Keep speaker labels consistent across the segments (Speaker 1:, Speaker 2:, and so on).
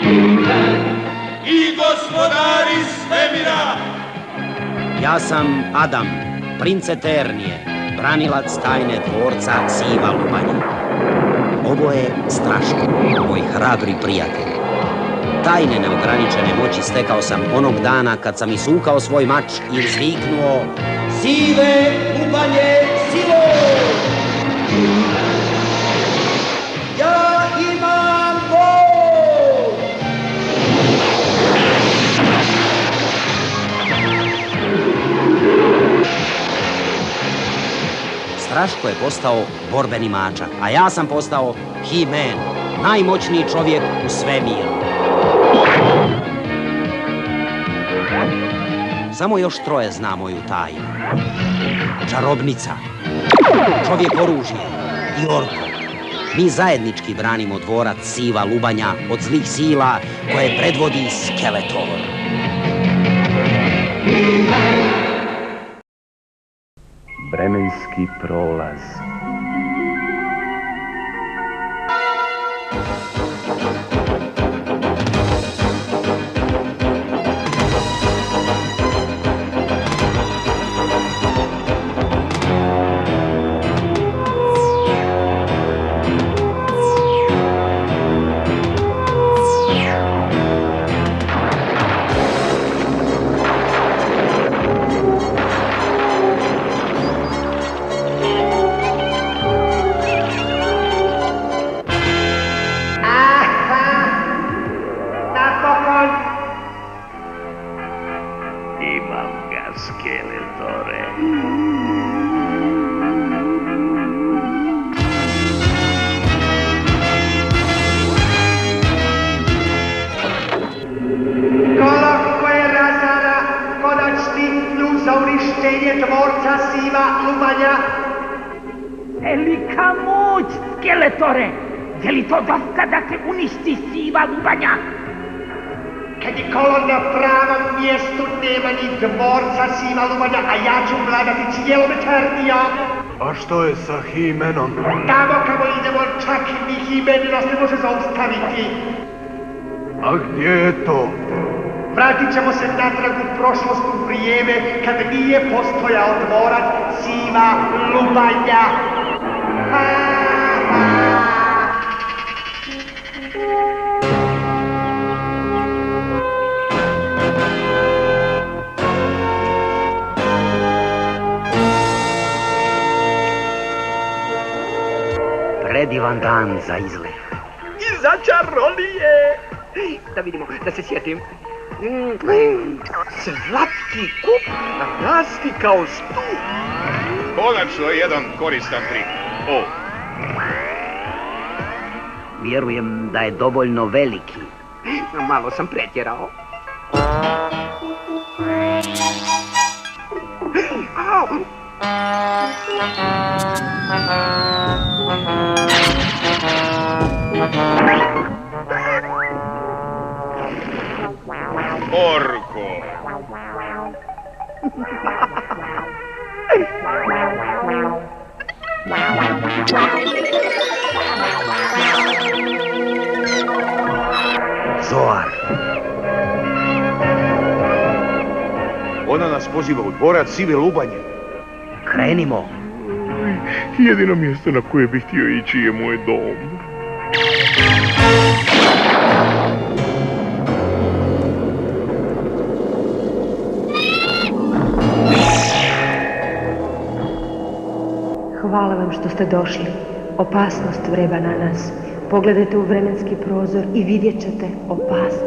Speaker 1: I gospodari svemira.
Speaker 2: Ja sam Adam, princ Eternije, branilac tajne dvorca Siva Lubanja. Ovo je Straško, moj hrabri prijatelj. Tajne neograničene moći stekao sam onog dana kad sam isukao svoj mač i izviknuo: Sive Lubanje, silo! Ja imam bol! Straško je postao borbeni mačak, a ja sam postao He-Man, najmoćniji čovjek u svemiru. Samo još troje zna moju tajnu. Čarobnica, čovjek oružje i Orko. Mi zajednički branimo dvorac Siva Lubanja od zlih sila koje predvodi Skeletor.
Speaker 3: Vremenski prolaz.
Speaker 4: Skeletore.
Speaker 5: Kolo koje razara konačni ključ za uništenje dvorca Siva Lubanja.
Speaker 6: Velika moć, Skeletore! Je li to dosta da se uništi Siva Lubanja?
Speaker 5: Kad je kolo na pravom mjestu, nema ni dvorca Siva Lubanja, a ja ću vladati cijelom Eternijom.
Speaker 3: A što je sa He-Manom?
Speaker 5: Tamo kamo idemo, čak ni He-Man nas ne može zaustaviti.
Speaker 3: A gdje je to?
Speaker 5: Vratit ćemo se natrag u prošlost u vrijeme kad nije postojao dvorac Siva Lubanja.
Speaker 2: Predivan dan za izlet.
Speaker 6: I za čarolije! Da vidimo, da se sjetim. Slatki kup rasti kao stup.
Speaker 1: Konačno jedan koristan trik. O,
Speaker 2: Vjerujem da je dovoljno veliki.
Speaker 6: Malo sam pretjerao. Au!
Speaker 1: Orko.
Speaker 2: Zoar.
Speaker 3: Ona nas poziva u dvorac Sive Lubanje.
Speaker 2: Krenimo.
Speaker 3: Jedino mjesto na koje bih htio ići je moj dom.
Speaker 7: Hvala vam što ste došli. Opasnost vreba na nas. Pogledajte u vremenski prozor i vidjet ćete opasnost.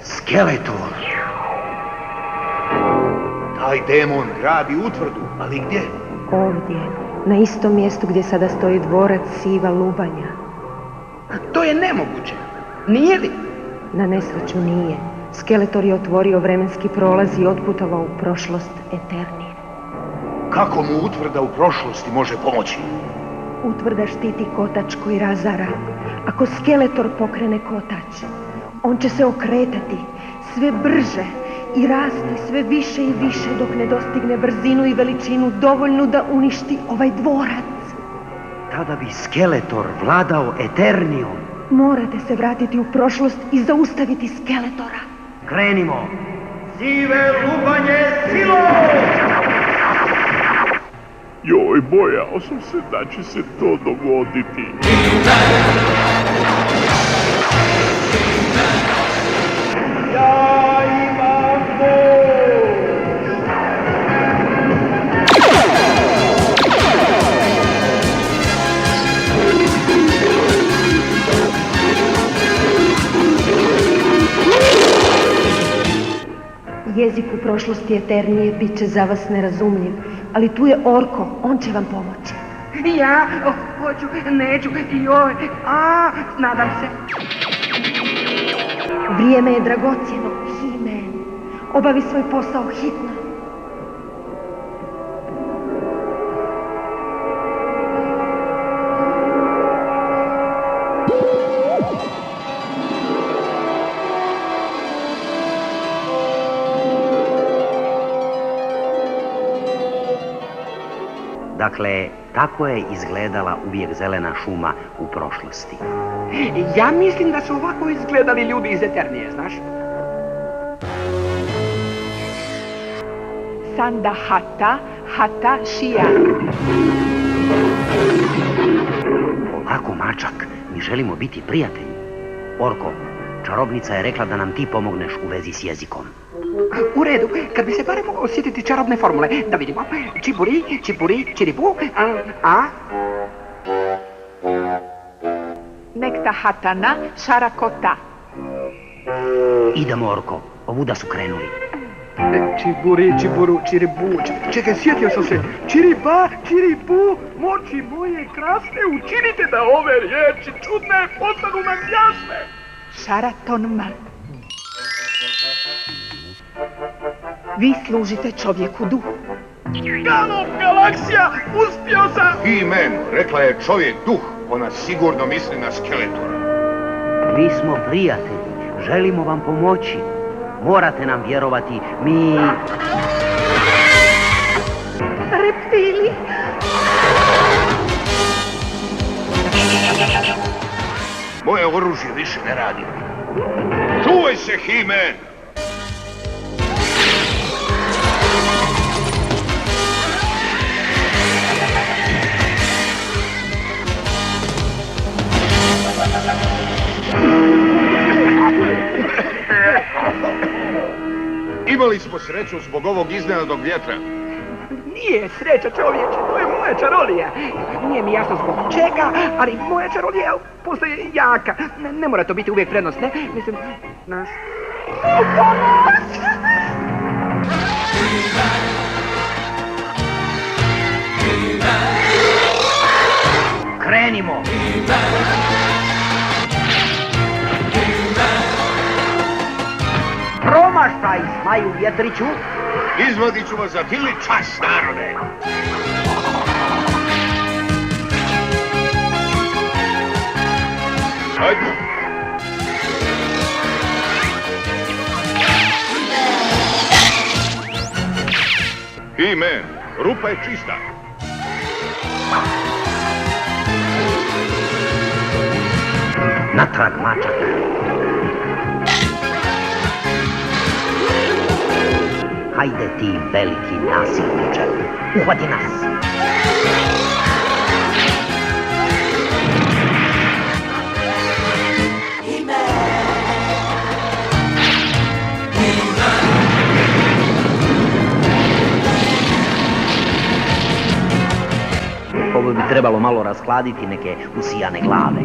Speaker 2: Skeletor.
Speaker 3: Taj demon gradi utvrdu, ali gdje?
Speaker 7: Ovdje, na istom mjestu gdje sada stoji dvorac Siva Lubanja.
Speaker 6: To je nemoguće. Nije li?
Speaker 7: Na nesreću nije. Skeletor je otvorio vremenski prolaz i otputovao u prošlost Eternije.
Speaker 3: Kako mu utvrda u prošlosti može pomoći?
Speaker 7: Utvrda štiti kotač koji razara. Ako Skeletor pokrene kotač, on će se okretati. sve brže i rasti sve više i više dok ne dostigne brzinu i veličinu dovoljnu da uništi ovaj dvorac.
Speaker 2: Tada bi Skeletor vladao Eternijom.
Speaker 7: Morate se vratiti u prošlost i zaustaviti Skeletora.
Speaker 2: Krenimo!
Speaker 5: Sive lubanje silo!
Speaker 3: Joj, bojao sam se da će se to dogoditi.
Speaker 5: Ja imam moć!
Speaker 7: Jezik u prošlosti Eternije bit će za vas nerazumljiv, ali tu je Orko, on će vam pomoći.
Speaker 6: Ja hoću, neću, joj, nadam se.
Speaker 7: Vrijeme je dragocjeno, He-Man. Obavi svoj posao hitno.
Speaker 2: Dakle, tako je izgledala uvijek zelena šuma u prošlosti.
Speaker 6: Ja mislim da su ovako izgledali ljudi iz Eternije, znaš? Sanda hata šija.
Speaker 2: Polako, mačak, mi želimo biti prijatelji. Orko, čarobnica je rekla da nam ti pomogneš u vezi s jezikom.
Speaker 6: U redu, kad bi se barem mogao osjetiti čarobne formule, da vidimo. Čiburi, čiburi, čiribu, Nekta hatana, šarakota.
Speaker 2: Idemo, Orko, ovuda su krenuli.
Speaker 6: Čiburi, čiburu, čiribu. Čekaj, sjetio sam se. Čiriba, čiribu, moći moje krasne, učinite da ove riječi čudne postanu nam jasne. Šaratonma. Vi služite čovjeku duhu. Galop, galaksija, uspio sam!
Speaker 1: He-Man, rekla je čovjek duh, ona sigurno misli na Skeletora.
Speaker 2: Mi smo prijatelji, želimo vam pomoći. Morate nam vjerovati, mi...
Speaker 7: Reptili!
Speaker 1: Moje oružje više ne radi. Čuvaj se, He-Man! Imali smo sreću zbog ovog iznenadnog vjetra.
Speaker 6: Nije sreća, čovječe, to je moja čarolija. Nije mi jasno zbog čega, ali moja čarolija postaje jaka. Ne mora to biti uvijek prednost, ne? Mislim, naš...
Speaker 2: Krenimo! Promaštaj, Smaju Vjetriću!
Speaker 1: Izvadit ću vas za tili čas, narode! Ajde! He-Man, rupa je čista!
Speaker 2: Natrag, mačak! Hajde ti, veliki nasilniče, uhvati nas! Ovo bi trebalo malo raskladiti neke usijane glave.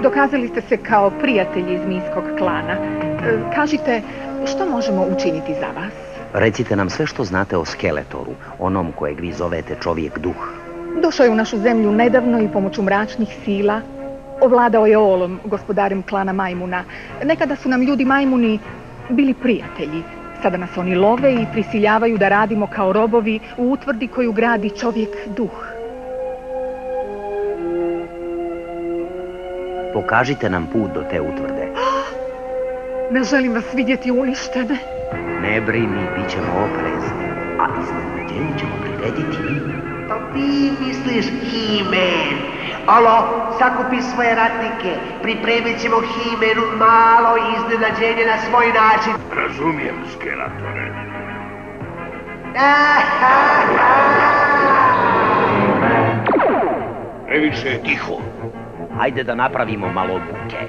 Speaker 4: Dokazali ste se kao prijatelji iz Minskog klana. Kažite, što možemo učiniti za vas?
Speaker 2: Recite nam sve što znate o Skeletoru, onom kojeg vi zovete čovjek duh.
Speaker 4: Došao je u našu zemlju nedavno i pomoću mračnih sila ovladao je Olom, gospodarem klana Majmuna. Nekada su nam ljudi Majmuni bili prijatelji. Sada nas oni love i prisiljavaju da radimo kao robovi u utvrdi koju gradi čovjek duh.
Speaker 2: Pokažite nam put do te utvrde.
Speaker 4: Ne želim vas vidjeti uništene.
Speaker 2: Ne brini, bit ćemo oprezni, a iznenađenje ćemo prirediti mi.
Speaker 5: To ti misliš, He-Man. Alo, sakupi svoje ratnike, pripremit ćemo He-Manu malo iznenađenje na svoj način.
Speaker 1: Razumijem, Skeletore. Previše je tiho.
Speaker 2: Hajde da napravimo malo buke.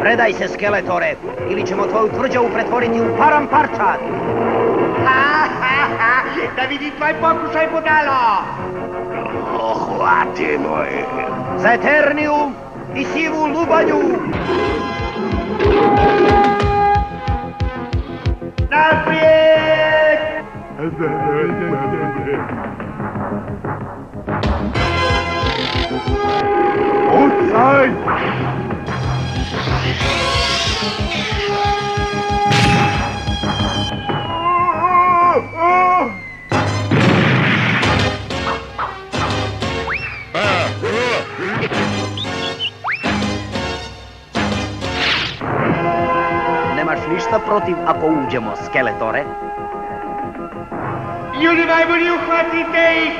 Speaker 2: Predaj se, Skeletore, ili ćemo tvoju tvrđavu pretvoriti u paramparčad.
Speaker 5: Da vidi tvoj pokušaj, budalo!
Speaker 1: Hvatimo je.
Speaker 2: Za Eterniju i sivu lubanju!
Speaker 5: Naprijed!
Speaker 3: Pucaj!
Speaker 2: Nemaš ništa protiv ako uđemo, Skeletore?
Speaker 5: Ljudi majmuni, uhvatite ih!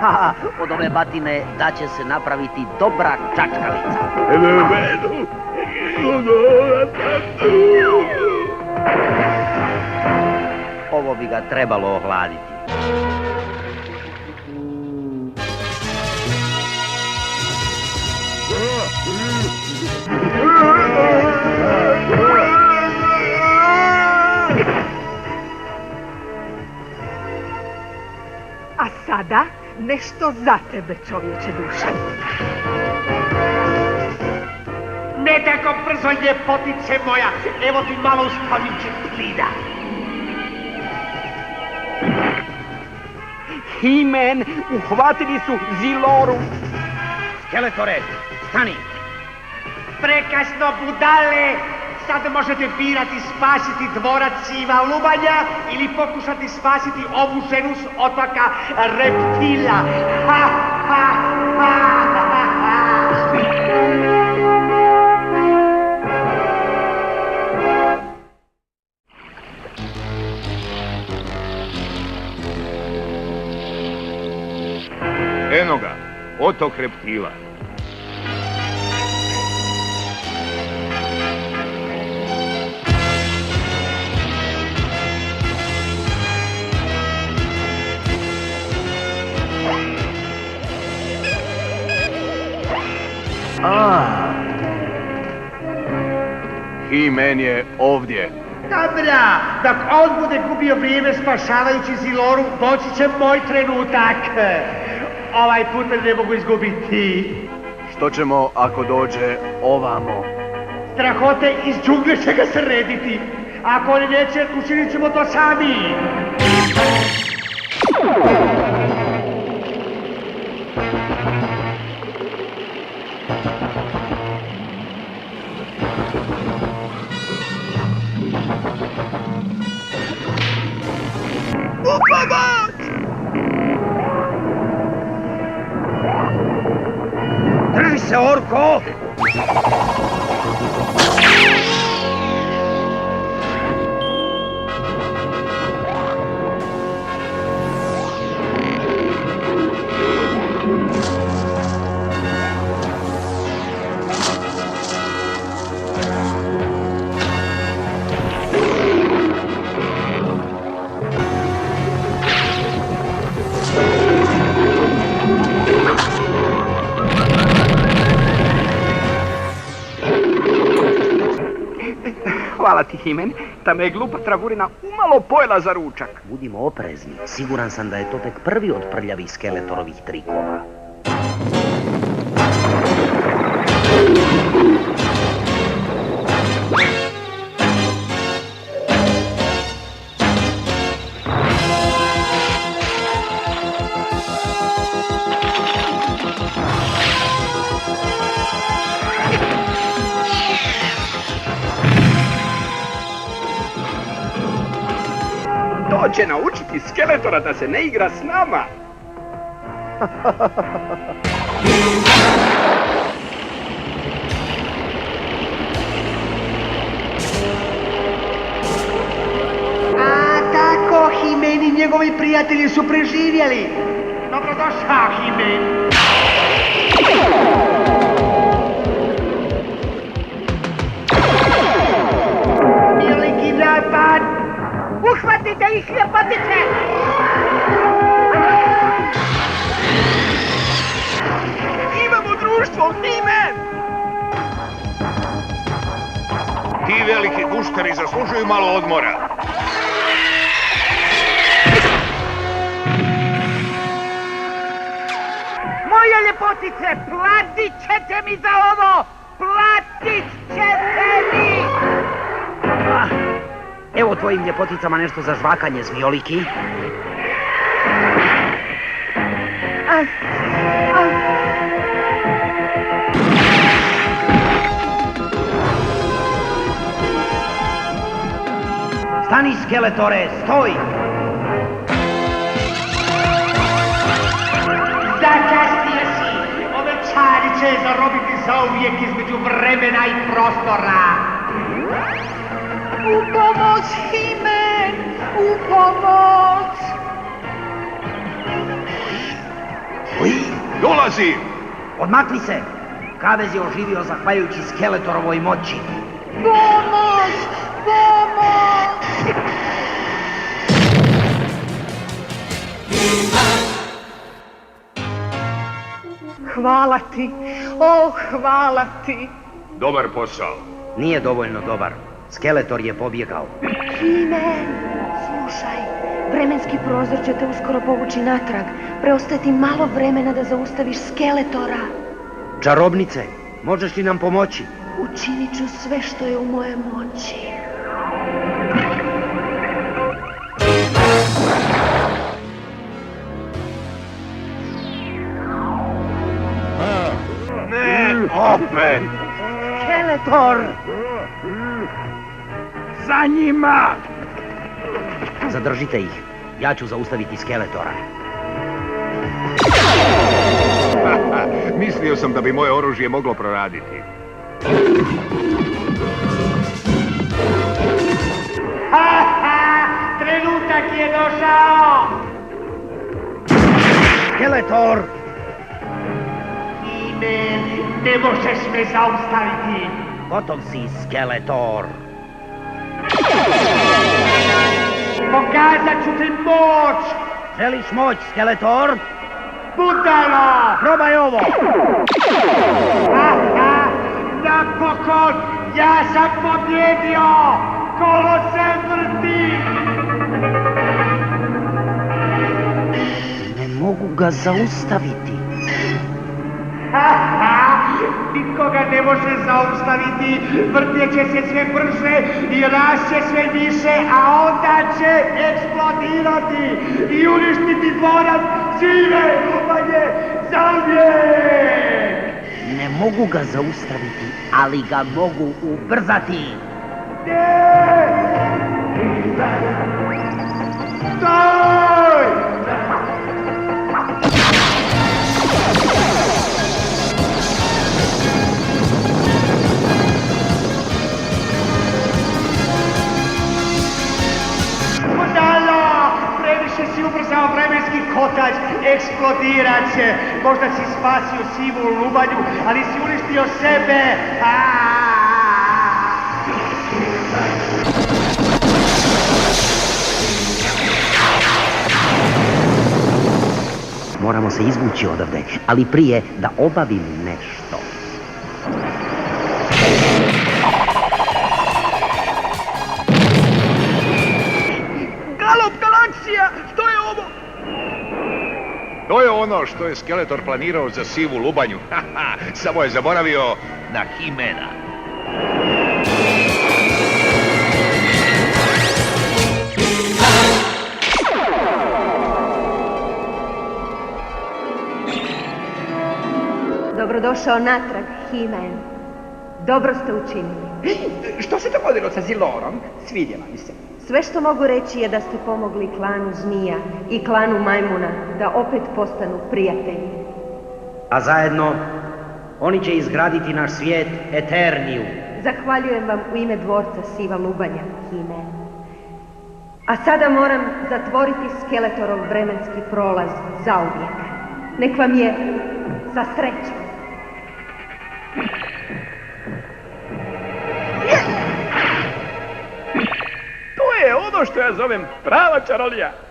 Speaker 2: Haha, od ove batine da će se napraviti dobra čačkalica. Ovo bi ga trebalo ohladiti.
Speaker 4: A sada nešto za tebe, čovječe duša.
Speaker 5: Ne tako brzo, ljepotice moja! Evo ti malo uspavniće plina.
Speaker 6: He-Man, uhvatili su Ziloru.
Speaker 2: Skeletore, stani!
Speaker 5: Prekasno, budale! Sad možete birati spasiti dvorac Siva Lubanja ili pokušati spasiti ovu ženu s otoka Reptila. Ha, ha, ha, ha, ha.
Speaker 1: Eno ga, otok Reptila.
Speaker 3: He-Man je ovdje.
Speaker 5: Dobra, dok on bude gubio vrijeme spašavajući Ziloru, doći će moj trenutak. Ovaj put me ne mogu izgubiti.
Speaker 3: Što ćemo ako dođe ovamo?
Speaker 5: Strahote iz džungle će ga srediti. Ako oni neće, učinit ćemo to sami.
Speaker 2: Drži se, orko!
Speaker 6: Hvala ti, He-Man. Ta me je glupa travurina umalo pojela za ručak.
Speaker 2: Budimo oprezni, siguran sam da je to tek prvi od prljavih Skeletorovih trikova.
Speaker 6: To će naučiti Skeletora da se ne igra s nama.
Speaker 5: njegovi prijatelji su preživjeli. Dobrodošao, Himen. Veliki napad! Uhvatite ih, ljepotice!
Speaker 6: Imamo društvo, Himen!
Speaker 1: Ti veliki gušteri zaslužuju malo odmora.
Speaker 5: Moje ljepotice, platit ćete mi za ovo! Platit ćete mi!
Speaker 2: Evo tvojim ljepoticama nešto za žvakanje, zmijoliki. Stani, Skeletore, stoj!
Speaker 5: Zakasnije si! Ove čari će zarobiti zauvijek između vremena i prostora!
Speaker 4: U pomoć, Himen! U pomoć!
Speaker 1: Dolazi!
Speaker 2: Odmakli se! Kavez je oživio zahvaljujući Skeletorovoj moći.
Speaker 4: Pomoć! Pomoć! Hvala ti! O, hvala ti!
Speaker 1: Dobar posao.
Speaker 2: Nije dovoljno dobar. Skeletor je pobjegao.
Speaker 7: Himen, slušaj, vremenski prozor će te uskoro povući natrag. Preostaje ti malo vremena da zaustaviš Skeletora.
Speaker 2: Čarobnice, možeš li nam pomoći?
Speaker 7: Učinit ću sve što je u moje moći.
Speaker 1: Ne, opet!
Speaker 5: Skeletor! Za njima!
Speaker 2: Zadržite ih. Ja ću zaustaviti Skeletora.
Speaker 1: Mislio sam da bi moje oružje moglo proraditi.
Speaker 5: Trenutak je došao!
Speaker 2: Skeletor!
Speaker 5: Himen, ne možeš me zaustaviti!
Speaker 2: Gotov si, Skeletor!
Speaker 5: Pokazat ću ti moć!
Speaker 2: Želiš moć, Skeletor?
Speaker 5: Budalo!
Speaker 2: Probaj ovo!
Speaker 5: Napokon! Ja sam pobjedio! Kolo se vrti!
Speaker 2: Ne mogu ga zaustaviti.
Speaker 5: Nikoga ne može zaustaviti, vrtjet će se sve brže i rašće sve više, a onda će eksplodirati i uništiti dvorac sive Lubanje zauvijek!
Speaker 2: Ne mogu ga zaustaviti, ali ga mogu ubrzati.
Speaker 5: Stoj! Budalo! Previše si ubrzao vremenski kotač, eksplodirat će. Možda si spasio sivu Lubanju, ali si uništio sebe.
Speaker 2: Moramo se izvući odavde, ali prije da obavim nešto.
Speaker 6: Galop galaksija! Što je ovo?
Speaker 1: To je ono što je Skeletor planirao za sivu Lubanju. Samo je zaboravio na Himena.
Speaker 7: Dobrodošao natrag, Himen. Dobro ste učinili.
Speaker 6: Što se dogodilo sa Zilorom? Svidjela mi se.
Speaker 7: Sve što mogu reći je da ste pomogli klanu Zmija i klanu Majmuna da opet postanu prijatelji.
Speaker 2: A zajedno, oni će izgraditi naš svijet Eterniju.
Speaker 7: Zahvaljujem vam u ime dvorca Siva Lubanja, Himen. A sada moram zatvoriti Skeletorov vremenski prolaz zauvijek. Nek vam je za sreću.
Speaker 6: To je ono što ja zovem prava čarolija.